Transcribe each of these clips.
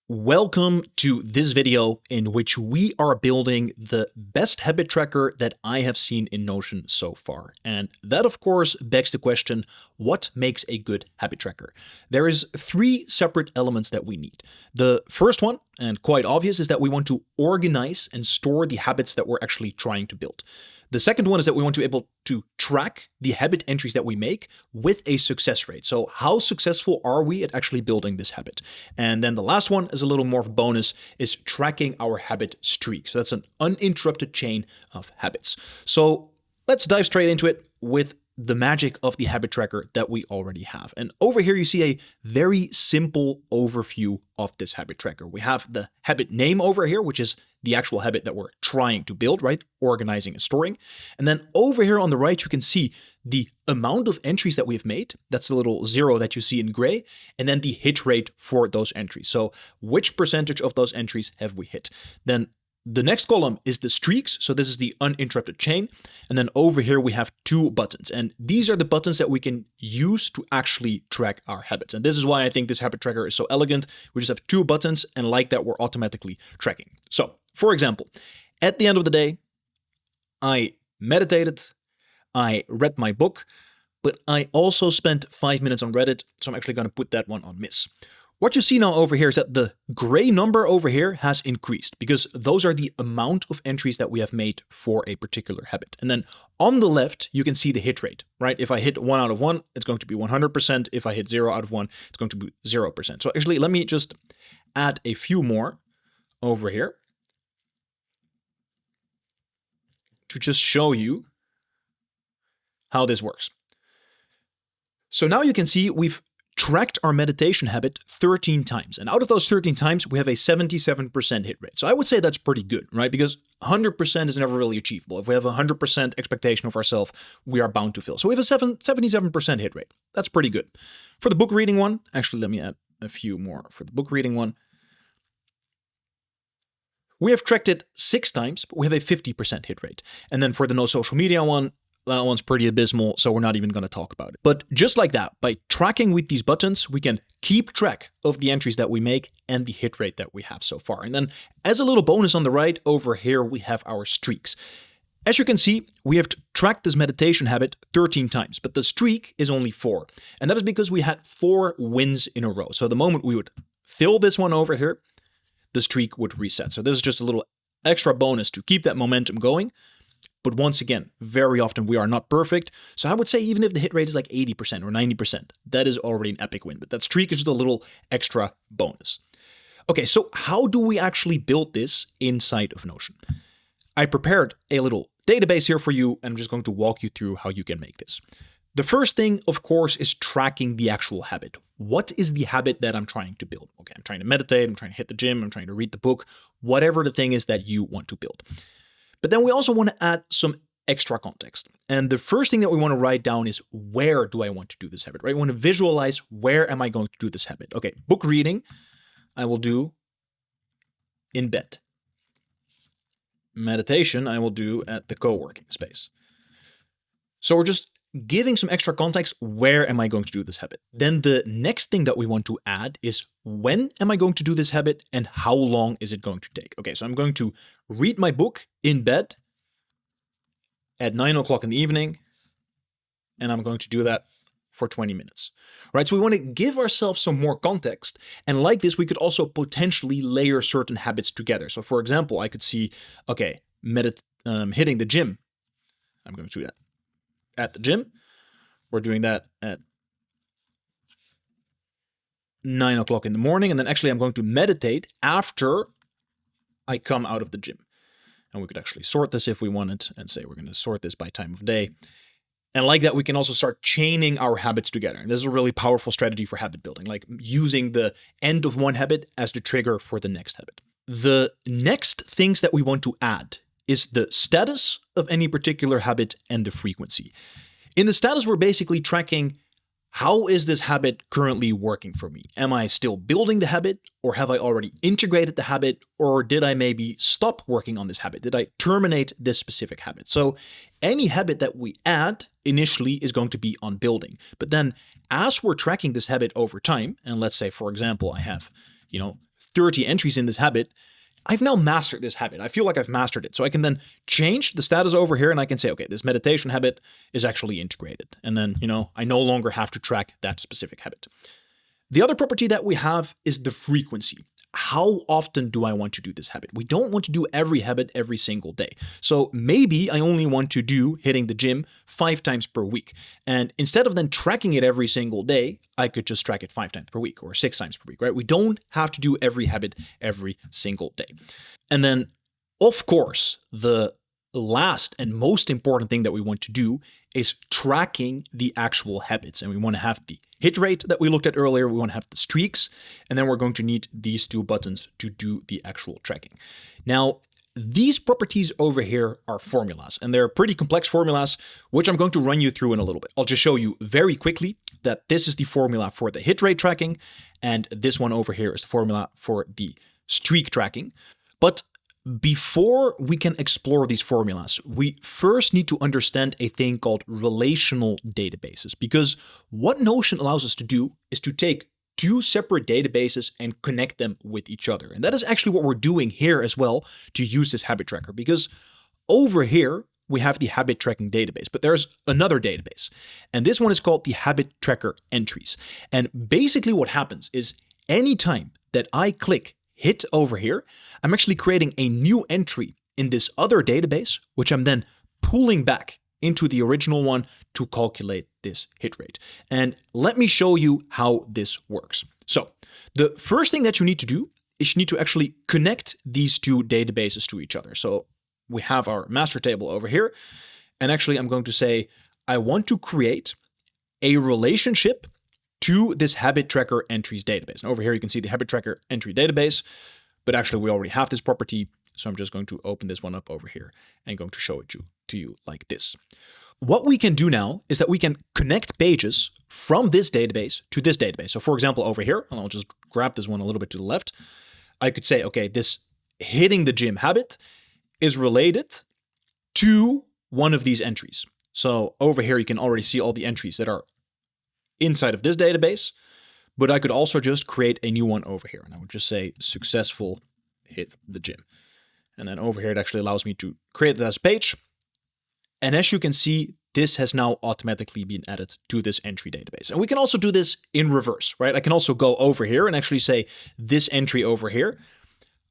Welcome to this video in which we are building the best habit tracker that I have seen in Notion so far. And that of course begs the question, what makes a good habit tracker? There is three separate elements that we need. The first one, and quite obvious, is that we want to organize and store the habits that we're actually trying to build. The second one is that we want to be able to track the habit entries that we make with a success rate. So how successful are we at actually building this habit? And then the last one is a little more of a bonus, is tracking our habit streak. So that's an uninterrupted chain of habits. So let's dive straight into it with the magic of the habit tracker that we already have. And over here you see a very simple overview of this habit tracker. We have the habit name over here, which is the actual habit that we're trying to build, right? Organizing and storing. And then over here on the right, you can see the amount of entries that we've made. That's the little 0 that you see in gray. And then the hit rate for those entries. So which percentage of those entries have we hit? Then the next column is the streaks. So this is the uninterrupted chain. And then over here we have two buttons. And these are the buttons that we can use to actually track our habits. And this is why I think this habit tracker is so elegant. We just have two buttons, and like that, we're automatically tracking. So for example, at the end of the day, I meditated, I read my book, but I also spent 5 minutes on Reddit. So I'm actually going to put that one on miss. What you see now over here is that the gray number over here has increased because those are the amount of entries that we have made for a particular habit. And then on the left, you can see the hit rate, right? If I hit 1 out of 1, it's going to be 100%. If I hit 0 out of 1, it's going to be 0%. So actually, let me just add a few more over here to just show you how this works. So now you can see we've tracked our meditation habit 13 times. And out of those 13 times, we have a 77% hit rate. So I would say that's pretty good, right? Because 100% is never really achievable. If we have a 100% expectation of ourselves, we are bound to fail. So we have a 77% hit rate. That's pretty good. For the book reading one, actually, let me add a few more. For the book reading one, we have tracked it 6 times, but we have a 50% hit rate. And then for the no social media one, that one's pretty abysmal, so we're not even going to talk about it. But just like that, by tracking with these buttons, we can keep track of the entries that we make and the hit rate that we have so far. And then as a little bonus on the right over here, we have our streaks. As you can see, we have tracked this meditation habit 13 times, but the streak is only 4. And that is because we had 4 wins in a row. So the moment we would fill this one over here, the streak would reset. So this is just a little extra bonus to keep that momentum going. But once again, very often we are not perfect. So I would say even if the hit rate is like 80% or 90%, that is already an epic win. But that streak is just a little extra bonus. Okay, so how do we actually build this inside of Notion? I prepared a little database here for you, and I'm just going to walk you through how you can make this. The first thing, of course, is tracking the actual habit. What is the habit that I'm trying to build? Okay, I'm trying to meditate, I'm trying to hit the gym, I'm trying to read the book, whatever the thing is that you want to build. But then we also want to add some extra context. And the first thing that we want to write down is, where do I want to do this habit, right? We want to visualize, where am I going to do this habit? Okay, book reading, I will do in bed. Meditation, I will do at the co-working space. So we're just giving some extra context, where am I going to do this habit? Then the next thing that we want to add is, when am I going to do this habit and how long is it going to take? Okay, so I'm going to read my book in bed at 9 o'clock in the evening, and I'm going to do that for 20 minutes. Right, so we want to give ourselves some more context, and like this, we could also potentially layer certain habits together. So for example, I could see, okay, hitting the gym. I'm going to do that at the gym. We're doing that at 9 o'clock in the morning. And then actually I'm going to meditate after I come out of the gym. And we could actually sort this if we wanted and say we're going to sort this by time of day. And like that, we can also start chaining our habits together. And this is a really powerful strategy for habit building, like using the end of one habit as the trigger for the next habit. The next things that we want to add is the status of any particular habit and the frequency. In the status, we're basically tracking, how is this habit currently working for me? Am I still building the habit, or have I already integrated the habit, or did I maybe stop working on this habit? Did I terminate this specific habit? So any habit that we add initially is going to be on building. But then as we're tracking this habit over time, and let's say, for example, I have, 30 entries in this habit, I've now mastered this habit. I feel like I've mastered it. So I can then change the status over here and I can say, okay, this meditation habit is actually integrated. And then, I no longer have to track that specific habit. The other property that we have is the frequency. How often do I want to do this habit? We don't want to do every habit every single day. So maybe I only want to do hitting the gym 5 times per week. And instead of then tracking it every single day, I could just track it 5 times per week or 6 times per week, right? We don't have to do every habit every single day. And then, of course, the last and most important thing that we want to do is tracking the actual habits. And we want to have the hit rate that we looked at earlier. We want to have the streaks. And then we're going to need these 2 buttons to do the actual tracking. Now, these properties over here are formulas, and they're pretty complex formulas, which I'm going to run you through in a little bit. I'll just show you very quickly that this is the formula for the hit rate tracking, and this one over here is the formula for the streak tracking. But before we can explore these formulas, we first need to understand a thing called relational databases, because what Notion allows us to do is to take 2 separate databases and connect them with each other. And that is actually what we're doing here as well to use this habit tracker, because over here we have the habit tracking database, but there's another database. And this one is called the habit tracker entries. And basically what happens is anytime that I click hit over here, I'm actually creating a new entry in this other database, which I'm then pulling back into the original one to calculate this hit rate. And let me show you how this works. So the first thing that you need to do is you need to actually connect these 2 databases to each other. So we have our master table over here. And actually I'm going to say, I want to create a relationship to this habit tracker entries database. And over here, you can see the habit tracker entry database, but actually we already have this property. So I'm just going to open this one up over here and going to show it to you like this. What we can do now is that we can connect pages from this database to this database. So for example, over here, and I'll just grab this one a little bit to the left, I could say, okay, this hitting the gym habit is related to one of these entries. So over here, you can already see all the entries that are inside of this database, but I could also just create a new one over here. And I would just say successful hit the gym. And then over here, it actually allows me to create this page. And as you can see, this has now automatically been added to this entry database. And we can also do this in reverse, right? I can also go over here and actually say this entry over here,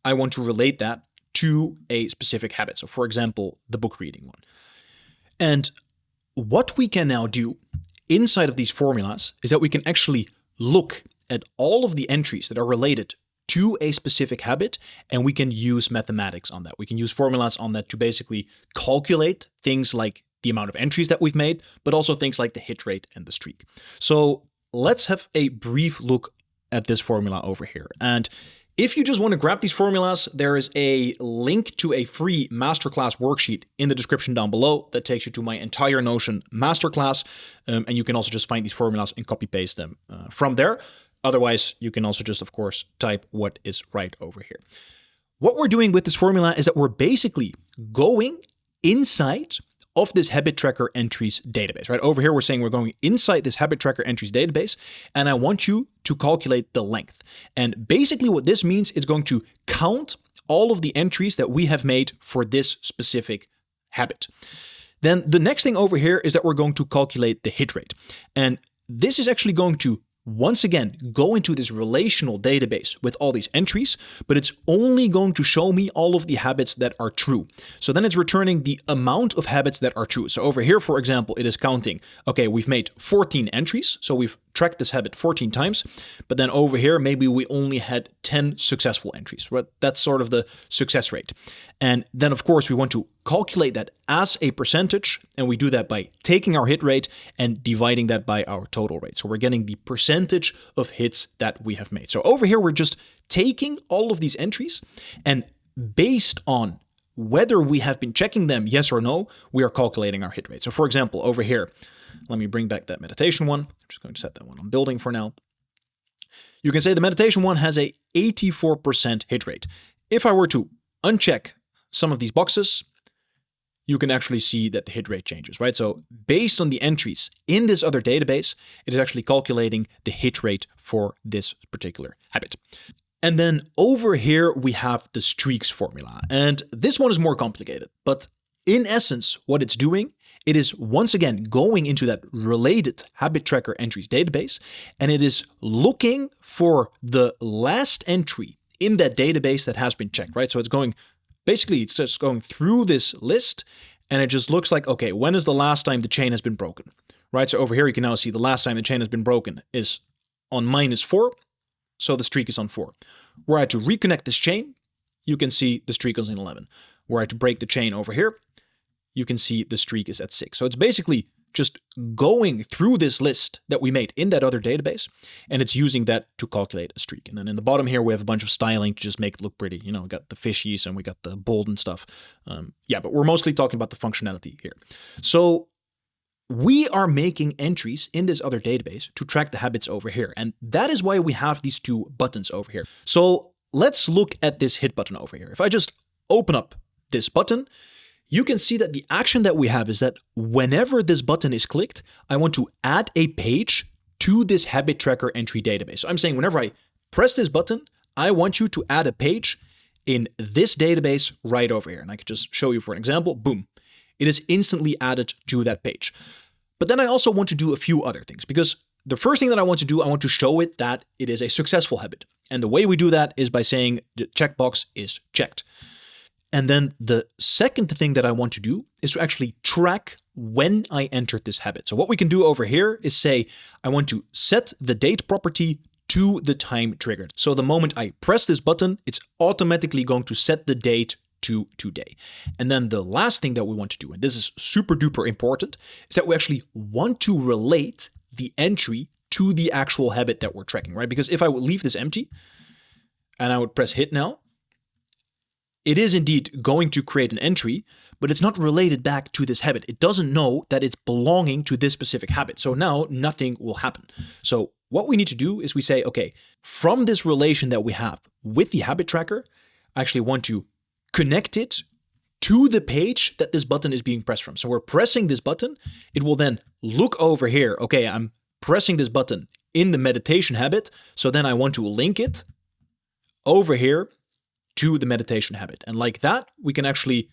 I want to relate that to a specific habit. So for example, the book reading one. And what we can now do inside of these formulas is that we can actually look at all of the entries that are related to a specific habit, and we can use mathematics on that. We can use formulas on that to basically calculate things like the amount of entries that we've made, but also things like the hit rate and the streak. So let's have a brief look at this formula over here. And if you just want to grab these formulas, there is a link to a free masterclass worksheet in the description down below that takes you to my entire Notion masterclass. And you can also just find these formulas and copy paste them from there. Otherwise, you can also just, of course, type what is right over here. What we're doing with this formula is that we're basically going inside of this habit tracker entries database, right? Over here, we're saying we're going inside this habit tracker entries database, and I want you to calculate the length. And basically what this means is going to count all of the entries that we have made for this specific habit. Then the next thing over here is that we're going to calculate the hit rate. And this is actually going to once again go into this relational database with all these entries, but it's only going to show me all of the habits that are true. So then it's returning the amount of habits that are true. So over here, for example, it is counting, okay, we've made 14 entries. So we've tracked this habit 14 times, but then over here, maybe we only had 10 successful entries, right? That's sort of the success rate. And then of course we want to calculate that as a percentage, and we do that by taking our hit rate and dividing that by our total rate. So we're getting the percentage of hits that we have made. So over here, we're just taking all of these entries, and based on whether we have been checking them, yes or no, we are calculating our hit rate. So for example, over here, let me bring back that meditation one. I'm just going to set that one on building for now. You can say the meditation one has a 84% hit rate. If I were to uncheck some of these boxes, you can actually see that the hit rate changes, right? So based on the entries in this other database, it is actually calculating the hit rate for this particular habit. And then over here, we have the streaks formula. And this one is more complicated, but in essence, what it's doing, it is once again going into that related habit tracker entries database, and it is looking for the last entry in that database that has been checked, right? So it's going, basically, it's just going through this list, and it just looks like, okay, when is the last time the chain has been broken, right? So over here, you can now see the last time the chain has been broken is on -4, so the streak is on 4. Were I to reconnect this chain, you can see the streak is in 11. Were I to break the chain over here, you can see the streak is at 6. So it's basically just going through this list that we made in that other database, and it's using that to calculate a streak. And then in the bottom here, we have a bunch of styling to just make it look pretty. You know, we got the fishies and we got the bold and stuff. Yeah, but we're mostly talking about the functionality here. So we are making entries in this other database to track the habits over here. And that is why we have these two buttons over here. So let's look at this hit button over here. If I just open up this button, you can see that the action that we have is that whenever this button is clicked, I want to add a page to this habit tracker entry database. So I'm saying whenever I press this button, I want you to add a page in this database right over here. And I could just show you for an example. Boom. It is instantly added to that page. But then I also want to do a few other things, because the first thing that I want to do, I want to show it that it is a successful habit. And the way we do that is by saying the checkbox is checked. And then the second thing that I want to do is to actually track when I entered this habit. So what we can do over here is say, I want to set the date property to the time triggered. So the moment I press this button, it's automatically going to set the date to today. And then the last thing that we want to do, and this is super duper important, is that we actually want to relate the entry to the actual habit that we're tracking, right? Because if I would leave this empty and I would press hit now, it is indeed going to create an entry, but it's not related back to this habit. It doesn't know that it's belonging to this specific habit. So now nothing will happen. So what we need to do is we say, okay, from this relation that we have with the habit tracker, I actually want to connect it to the page that this button is being pressed from. So we're pressing this button. It will then look over here. Okay, I'm pressing this button in the meditation habit. So then I want to link it over here to the meditation habit. And like that, we can actually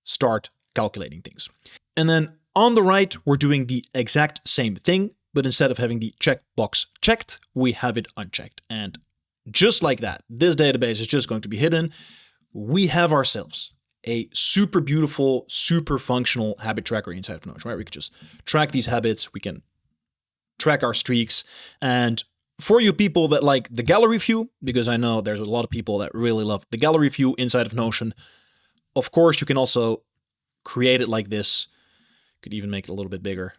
start calculating things. And then on the right, we're doing the exact same thing, but instead of having the checkbox checked, we have it unchecked. And just like that, this database is just going to be hidden. We have ourselves a super beautiful, super functional habit tracker inside of Notion, right? We can just track these habits. We can track our streaks. And for you people that like the gallery view, because I know there's a lot of people that really love the gallery view inside of Notion, of course, you can also create it like this. Could even make it a little bit bigger.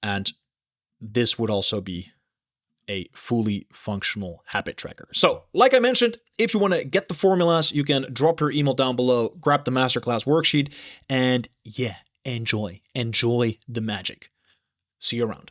And this would also be a fully functional habit tracker. So, like I mentioned, if you want to get the formulas, you can drop your email down below, grab the masterclass worksheet, and yeah, enjoy the magic. See you around.